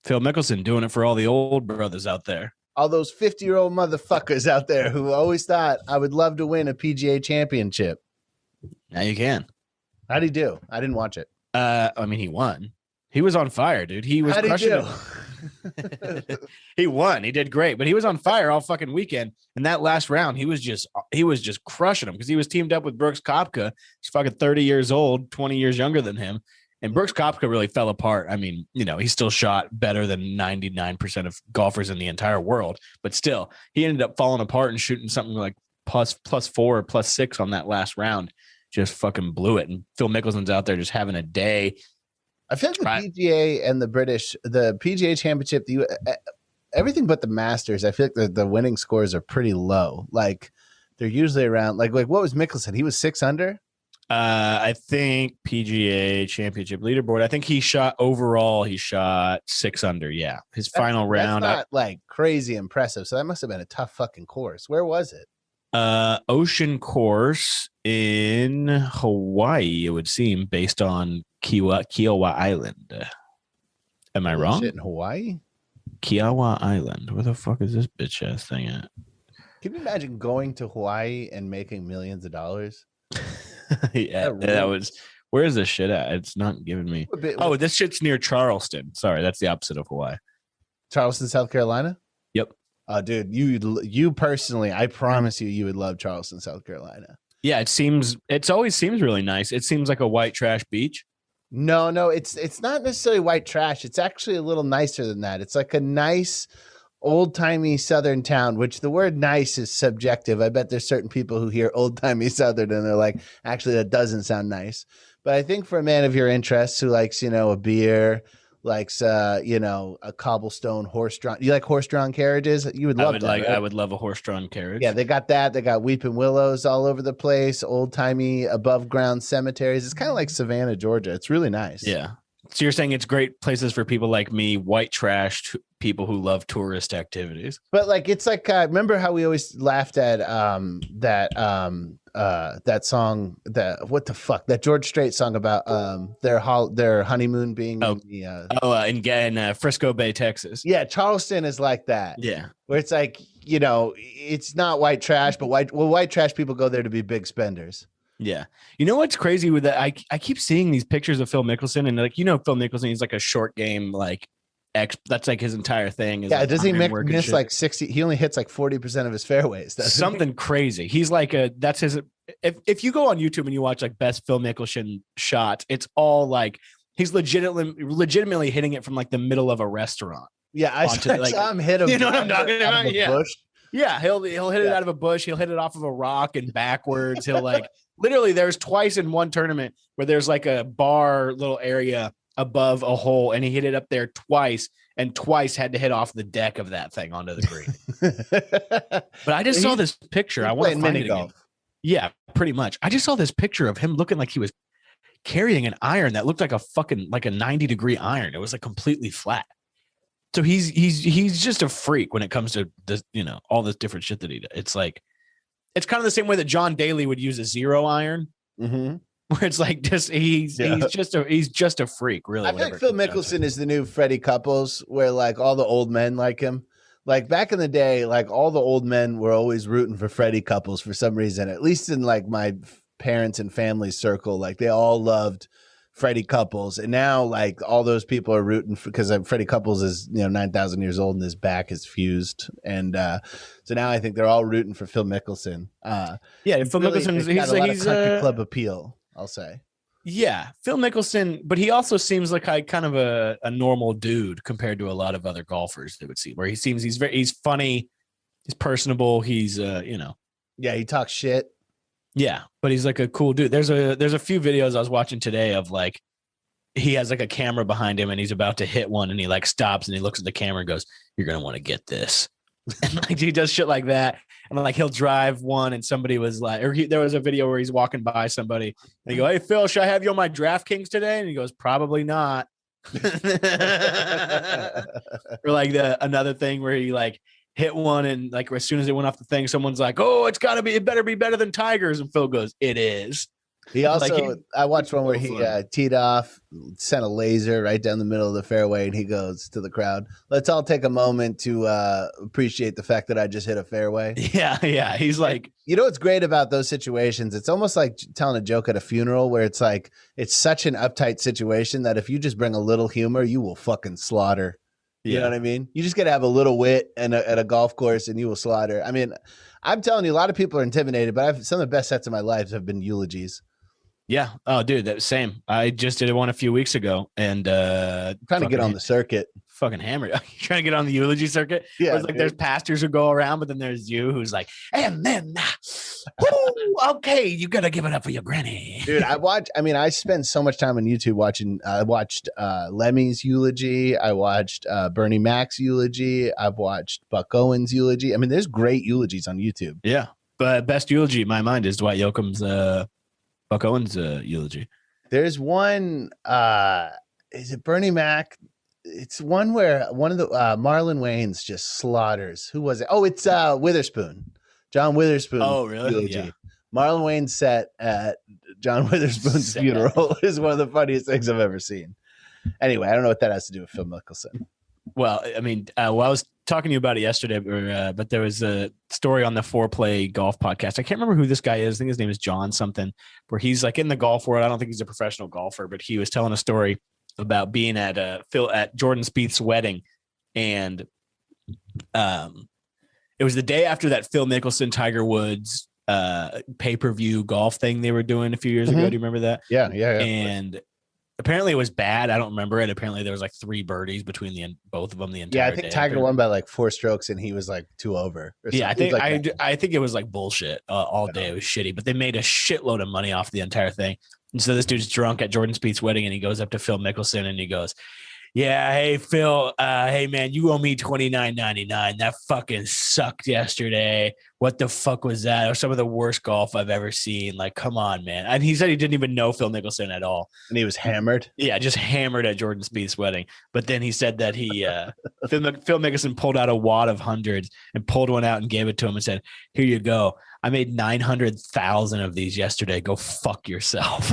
Phil Mickelson doing it for all the old brothers out there. All those 50-year-old motherfuckers out there who always thought I would love to win a PGA championship. Now you can. How'd he do? I didn't watch it. I mean, he won. He was on fire, dude. He was crushing it. He won. He did great, but he was on fire all fucking weekend. And that last round, he was just crushing him because he was teamed up with Brooks Koepka. He's fucking 30 years old, 20 years younger than him. And Brooks Koepka really fell apart. I mean, he still shot better than 99% of golfers in the entire world, but still, he ended up falling apart and shooting something like plus 4 or plus 6 on that last round. Just fucking blew it. And Phil Mickelson's out there just having a day. I feel like the PGA and the PGA Championship, everything but the Masters, I feel like the winning scores are pretty low. Like they're usually around like what was Mickelson? He was 6 under. I think PGA Championship leaderboard. I think he shot 6 under. Yeah, his final round. That's not like crazy impressive. So that must have been a tough fucking course. Where was it? Ocean course in Hawaii. It would seem based on Kiowa Island. Am I wrong? Shit in Hawaii? Kiowa Island. Where the fuck is this bitch ass thing at? Can you imagine going to Hawaii and making millions of dollars? Yeah, that was. Where is this shit at? It's not giving me. Oh, this shit's near Charleston. Sorry, that's the opposite of Hawaii. Charleston, South Carolina. Yep. Dude, you personally, I promise you would love Charleston, South Carolina. Yeah, it always seems really nice. It seems like a white trash beach. No, it's not necessarily white trash. It's actually a little nicer than that. It's like a nice old-timey Southern town, which the word nice is subjective. I bet there's certain people who hear old-timey Southern and they're like, actually, that doesn't sound nice. But I think for a man of your interests who likes, a beer, likes, a cobblestone horse-drawn. You like horse-drawn carriages? You would love that, right? I would love a horse-drawn carriage. Yeah, they got that. They got weeping willows all over the place, old-timey above-ground cemeteries. It's kind of like Savannah, Georgia. It's really nice. Yeah. So you're saying it's great places for people like me, white trash people who love tourist activities. But like, it's like, remember how we always laughed at that song, that George Strait song about their honeymoon being in Frisco Bay, Texas. Yeah, Charleston is like that. Yeah, where it's like, it's not white trash, but white trash people go there to be big spenders. Yeah. You know what's crazy with that? I keep seeing these pictures of Phil Mickelson and Phil Mickelson, he's like a short game, that's like his entire thing. Yeah. Does he miss like 60? He only hits like 40% of his fairways. Something crazy. He's like if you go on YouTube and you watch like best Phil Mickelson shots, it's all like, he's legitimately hitting it from like the middle of a restaurant. Yeah. I saw him hit him. You know what I'm talking about? Yeah. Bush. Yeah. He'll hit it out of a bush. He'll hit it off of a rock and backwards. He'll literally, there's twice in one tournament where there's like a bar little area above a hole, and he hit it up there twice, and twice had to hit off the deck of that thing onto the green. But I just saw this picture. I want to find it again. Yeah, pretty much. I just saw this picture of him looking like he was carrying an iron that looked like a 90-degree iron. It was like completely flat. So he's just a freak when it comes to this, all this different shit that he does. It's like, it's kind of the same way that John Daly would use a 0 iron, where it's like he's just a freak, really. I think Phil Mickelson is the new Freddie Couples, where like all the old men like him. Like back in the day, like all the old men were always rooting for Freddie Couples for some reason. At least in like my parents and family circle, like they all loved Freddie Couples, and now like all those people are rooting for, because Freddie Couples is 9,000 years old and his back is fused, and so now I think they're all rooting for Phil Mickelson. Phil Mickelson, he's a country club appeal, I'll say. Yeah, Phil Mickelson, but he also seems like kind of a normal dude compared to a lot of other golfers that would see. Where he seems he's funny, he's personable, he's he talks shit. Yeah, but he's like a cool dude. There's a few videos I was watching today of like he has like a camera behind him and he's about to hit one and he like stops and he looks at the camera and goes, "You're gonna want to get this." And like he does shit like that. And like he'll drive one and somebody was like, there was a video where he's walking by somebody and he go, "Hey Phil, should I have you on my DraftKings today?" And he goes, "Probably not." Or like another thing where he like hit one and like as soon as it went off the thing, someone's like, "Oh, it better be better than Tiger's," and Phil goes, "It is." He also, Like, I watched one where so he funny. teed off, sent a laser right down the middle of the fairway, and he goes to the crowd, "Let's all take a moment to appreciate the fact that I just hit a fairway." Yeah. He's like, You know what's great about those situations? It's almost like telling a joke at a funeral where it's like, it's such an uptight situation that if you just bring a little humor, you will fucking slaughter. You know yeah. what I mean? You just got to have a little wit at a golf course and you will slaughter. I mean, I'm telling you, a lot of people are intimidated, but some of the best sets of my life have been eulogies. Yeah. Oh, dude, that same. I just did one a few weeks ago, and Trying to get on the circuit. fucking hammered. You trying to get on the eulogy circuit? Yeah, Where it's like dude. there's pastors who go around, but then there's you who's like, and then, whoo, okay, you gotta give it up for your granny. Dude, I spend so much time on YouTube watching. I watched Lemmy's eulogy. I watched Bernie Mac's eulogy. I've watched Buck Owens' eulogy. I mean, there's great eulogies on YouTube. Yeah, but best eulogy in my mind is Dwight Yoakam's Buck Owens eulogy. There's one. Is it Bernie Mac? It's one where one of the Marlon Wayans just slaughters. Who was it? Oh, it's Witherspoon. John Witherspoon. Oh, really? Eulogy. Yeah. Marlon Wayans set at John Witherspoon's funeral is one of the funniest things I've ever seen. Anyway, I don't know what that has to do with Phil Mickelson. Well, I mean, I was talking to you about it yesterday, but there was a story on the Foreplay Golf podcast. I can't remember who this guy is. I think his name is John something, where he's like in the golf world. I don't think he's a professional golfer, but he was telling a story about being at Jordan Spieth's wedding, and it was the day after that Phil Mickelson Tiger Woods pay-per-view golf thing they were doing a few years ago. Do you remember that? Yeah. And apparently it was bad. I don't remember it. Apparently there was like 3 birdies between both of them the entire day. Yeah, I think Tiger won by like 4 strokes and he was like 2 over. Yeah, I think it was like bullshit all day. It was shitty, but they made a shitload of money off the entire thing. And so this dude's drunk at Jordan Spieth's wedding, and he goes up to Phil Mickelson and he goes, "Yeah, hey Phil, hey man, you owe me $29.99. That fucking sucked yesterday. What the fuck was that? It was some of the worst golf I've ever seen. Like, come on, man." And he said he didn't even know Phil Mickelson at all. And he was hammered. Yeah, just hammered at Jordan Spieth's wedding. But then he said that he Phil Mickelson pulled out a wad of hundreds and pulled one out and gave it to him and said, "Here you go. I made 900,000 of these yesterday. Go fuck yourself."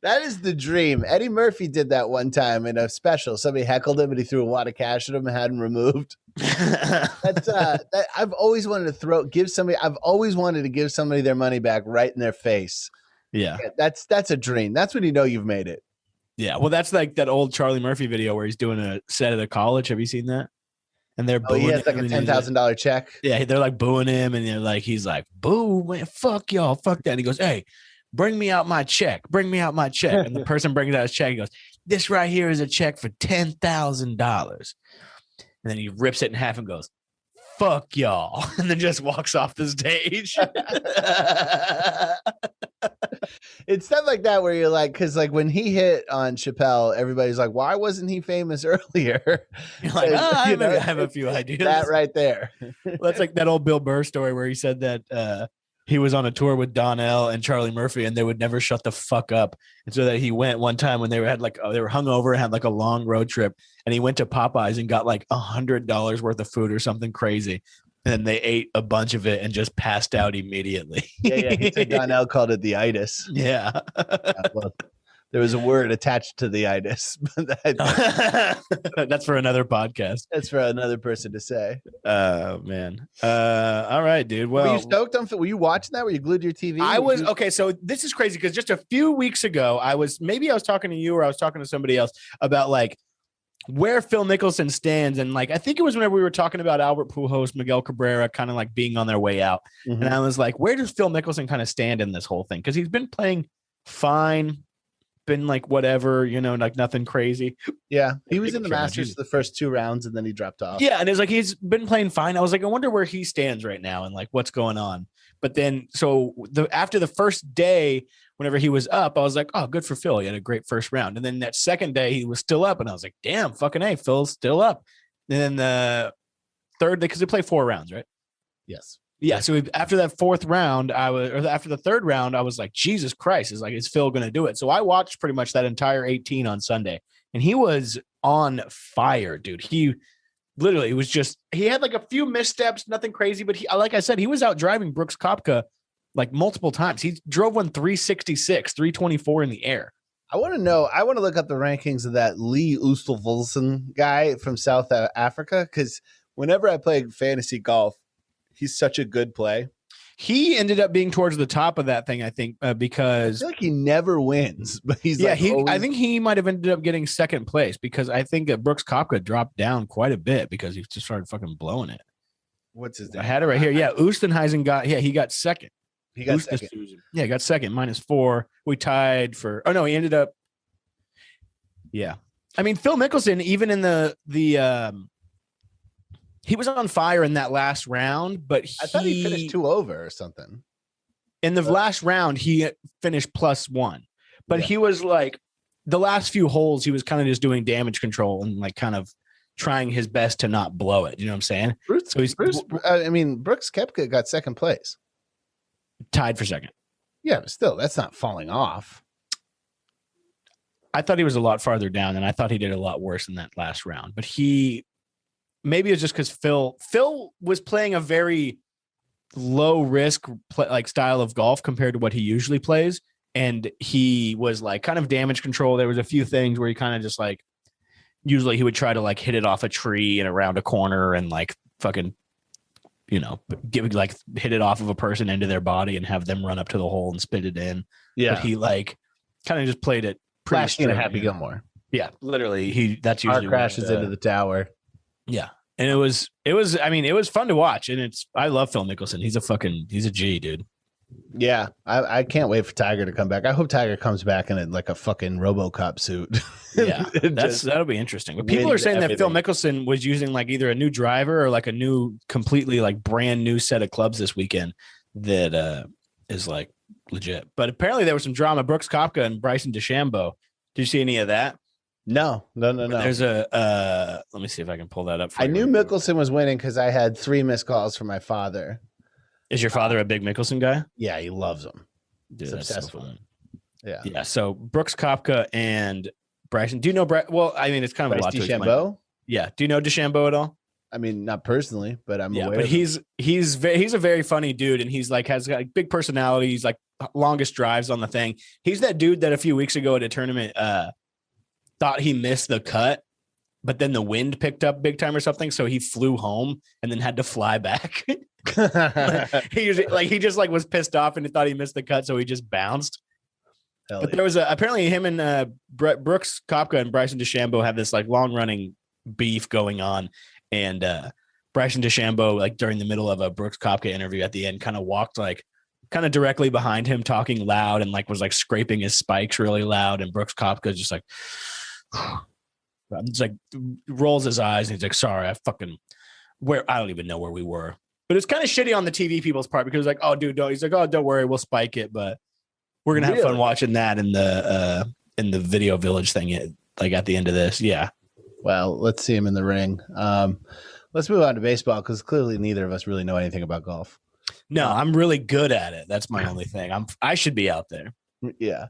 That is the dream. Eddie Murphy did that one time in a special. Somebody heckled him and he threw a wad of cash at him and had him removed. I've always wanted to I've always wanted to give somebody their money back right in their face. Yeah. That's a dream. That's when you know you've made it. Yeah. Well, that's like that old Charlie Murphy video where he's doing a set of the college. Have you seen that? And they're booing he has like him a $10,000 check. Yeah, they're like booing him, and he's like, "Boo, man, fuck y'all, fuck that." And he goes, "Hey, bring me out my check. Bring me out my check." And the person brings out his check. He goes, "This right here is a check for $10,000." And then he rips it in half and goes, "Fuck y'all," and then just walks off the stage. It's stuff like that where you're like, because like when he hit on Chappelle, everybody's like, "Why wasn't he famous earlier?" You're like, I have a few ideas. That right there. Well, that's like that old Bill Burr story where he said that he was on a tour with Donnell and Charlie Murphy, and they would never shut the fuck up. And so that he went one time when they were hungover and had like a long road trip, and he went to Popeyes and got like $100 worth of food or something crazy. And then they ate a bunch of it and just passed out immediately. Yeah. He said Donnell called it the itis. Yeah. Well, there was a word attached to the itis. That's for another podcast. That's for another person to say. Oh man. All right, dude. Well, were you stoked on? Were you watching that? Were you glued to your TV? I was. Okay, so this is crazy because just a few weeks ago, I was talking to you or I was talking to somebody else about like where Phil Mickelson stands. And like, I think it was whenever we were talking about Albert Pujols, Miguel Cabrera kind of like being on their way out. Mm-hmm. And I was like, where does Phil Mickelson kind of stand in this whole thing? Because he's been playing fine, been like whatever, like nothing crazy. Yeah. He was in the Masters the first 2 rounds and then he dropped off. Yeah. And it's like, he's been playing fine. I was like, I wonder where he stands right now and like what's going on. But then, so after the first day, whenever he was up, I was like, oh, good for Phil. He had a great first round. And then that second day he was still up. And I was like, damn, fucking A, Phil's still up. And then the third day, because they play 4 rounds, right? Yes. Yeah. So after that fourth round, after the third round, I was like, Jesus Christ, is Phil going to do it? So I watched pretty much that entire 18 on Sunday, and he was on fire, dude. He literally he had like a few missteps, nothing crazy, but like I said, he was out driving Brooks Koepka like multiple times. He drove one 366, 324 in the air. I want to know. I want to look up the rankings of that Lee Oosthuizen guy from South Africa, because whenever I play fantasy golf, he's such a good play. He ended up being towards the top of that thing, I think, because I feel like he never wins, but he's yeah, like I always... think he might have ended up getting second place because I think that Brooks Koepka dropped down quite a bit because he just started fucking blowing it. What's his name? I had it right here. Yeah, Oostenhuizen he got second. He got second. Yeah, he got second, -4. We tied for. Oh no, he ended up. Yeah, I mean Phil Mickelson, even in the he was on fire in that last round, but I thought he finished 2 over or something. In the last round, he finished +1, but he was like the last few holes, he was kind of just doing damage control and like kind of trying his best to not blow it. You know what I'm saying? Brooks Koepka got second place. Tied for second. Yeah, but still, that's not falling off. I thought he was a lot farther down, and I thought he did a lot worse in that last round. But maybe it's just because Phil was playing a very low risk like style of golf compared to what he usually plays, and he was like kind of damage control. There was a few things where he kind of just like usually he would try to like hit it off a tree and around a corner and like fucking hit it off of a person into their body and have them run up to the hole and spit it in. Yeah, but he like kind of just played it pretty straight. Happy Gilmore. Yeah, literally. That's usually crashes into the tower. Yeah. And it was fun to watch. And I love Phil Mickelson. He's a G, dude. Yeah. I can't wait for Tiger to come back. I hope Tiger comes back in like a fucking RoboCop suit. Yeah. That'll be interesting. But people are saying that Phil Mickelson was using like either a new driver or like a new, completely like brand new set of clubs this weekend that is like legit. But apparently there was some drama. Brooks Koepka and Bryson DeChambeau. Did you see any of that? No. There's let me see if I can pull that up. I knew Mickelson was winning because I had 3 missed calls from my father. Is your father a big Mickelson guy? Yeah, he loves him. Dude, he's obsessed with him. Yeah. Yeah. So Brooks Koepka and Bryson. Do you know well, I mean, it's kind of a lot to explain. Yeah. Do you know DeChambeau at all? I mean, not personally, but I'm aware. But he's a very funny dude, and he's like has got like big personality. He's like longest drives on the thing. He's that dude that a few weeks ago at a tournament thought he missed the cut, but then the wind picked up big time or something, so he flew home and then had to fly back. he just like was pissed off and he thought he missed the cut, so he just bounced. But there was apparently him and Brooks Koepka and Bryson DeChambeau have this like long running beef going on, and Bryson DeChambeau like during the middle of a Brooks Koepka interview at the end kind of walked like kind of directly behind him talking loud and like was like scraping his spikes really loud, and Brooks Koepka just like it's like rolls his eyes and he's like, sorry, I don't even know where we were. But it's kind of shitty on the TV people's part because like, oh dude, don't. He's like, oh, don't worry, we'll spike it, but we're gonna have fun watching that in the video village thing like at the end of this. Yeah. Well, let's see him in the ring. Let's move on to baseball because clearly neither of us really know anything about golf. No, I'm really good at it. That's my only thing. I should be out there. Yeah.